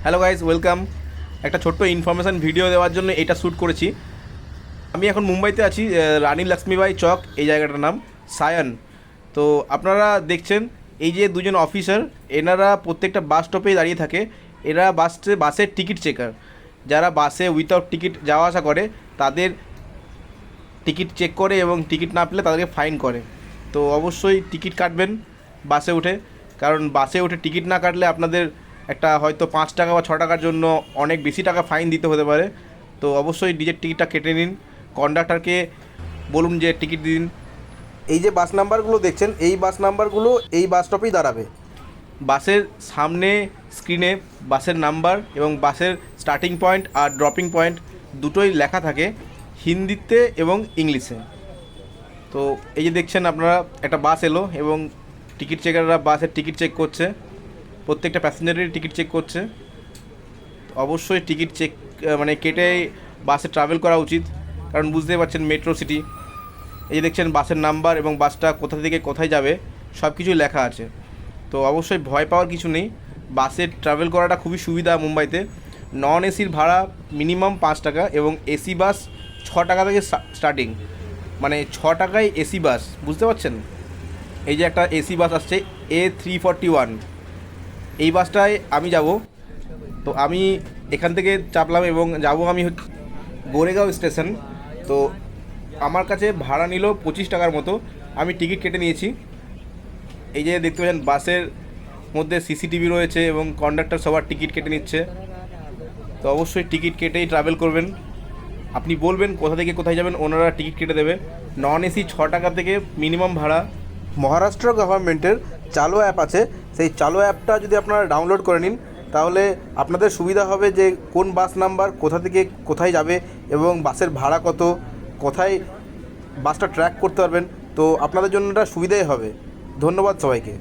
Hello guys, welcome. একটা ছোট্ট information video দেওয়ার জন্য এটা শ্যুট করেছি। আমি এখন মুম্বাইতে আছি, রানী লক্ষ্মীবাই চক, এই জায়গাটার নাম সায়ন। তো আপনারা দেখছেন এই যে দুজন অফিসার, এনারা প্রত্যেকটা বাস স্টপেই দাঁড়িয়ে থাকে। এরা বাসের টিকিট চেকার। যারা বাসে উইথাউট টিকিট যাওয়া আসা করে তাদের টিকিট চেক করে এবং টিকিট না পেলে তাদেরকে ফাইন করে। তো অবশ্যই টিকিট কাটবেন বাসে উঠে, কারণ বাসে উঠে টিকিট না কাটলে আপনাদের একটা হয়তো 5 টাকা বা 6 টাকার জন্য অনেক বেশি টাকা ফাইন দিতে হতে পারে। তো অবশ্যই নিজের টিকিটটা কেটে নিন, কন্ডাক্টরকে বলুন যে টিকিট দিন। এই যে বাস নাম্বারগুলো দেখছেন, এই বাস নাম্বারগুলো এই বাস স্টপেই দাঁড়াবে। বাসের সামনে স্ক্রিনে বাসের নাম্বার এবং বাসের স্টার্টিং পয়েন্ট আর ড্রপিং পয়েন্ট দুটোই লেখা থাকে হিন্দিতে এবং ইংলিশে। তো এই যে দেখছেন আপনারা, একটা বাস এলো এবং টিকিট চেকাররা বাসের টিকিট চেক করছে, প্রত্যেকটা প্যাসেঞ্জারেরই টিকিট চেক করছে। অবশ্যই টিকিট চেক মানে কেটে বাসে ট্রাভেল করা উচিত, কারণ বুঝতেই পারছেন মেট্রো সিটি। এই যে দেখছেন বাসের নাম্বার এবং বাসটা কোথা থেকে কোথায় যাবে সব কিছুই লেখা আছে। তো অবশ্যই ভয় পাওয়ার কিছু নেই, বাসে ট্রাভেল করাটা খুবই সুবিধা মুম্বাইতে। নন এসির ভাড়া মিনিমাম 5 টাকা এবং এসি বাস 6 টাকা থেকে স্টার্টিং, মানে 6 টাকায় এসি বাস, বুঝতে পারছেন। এই যে একটা এসি বাস আসছে A341, এই বাসটায় আমি যাব। তো আমি এখান থেকে চাপলাম এবং যাব আমি গোরেগাঁও স্টেশন। তো আমার কাছে ভাড়া নিল 25 টাকার মতো। আমি টিকিট কেটে নিয়েছি। এই যে দেখতে পাচ্ছেন বাসের মধ্যে সিসিটিভি রয়েছে এবং কন্ডাক্টর সবার টিকিট কেটে নিচ্ছে। তো অবশ্যই টিকিট কেটেই ট্রাভেল করবেন। আপনি বলবেন কোথা থেকে কোথায় যাবেন, ওনারা টিকিট কেটে দেবে। নন এসি 6 টাকা থেকে মিনিমাম ভাড়া। মহারাষ্ট্র গভর্নমেন্টের চালু অ্যাপ আছে, সেই চালু অ্যাপটা যদি আপনারা ডাউনলোড করে নিন তাহলে আপনাদের সুবিধা হবে যে কোন বাস নাম্বার কোথা থেকে কোথায় যাবে এবং বাসের ভাড়া কত, কোথায় বাসটা ট্র্যাক করতে পারবেন। তো আপনাদের জন্য এটা সুবিধাই হবে। ধন্যবাদ সবাইকে।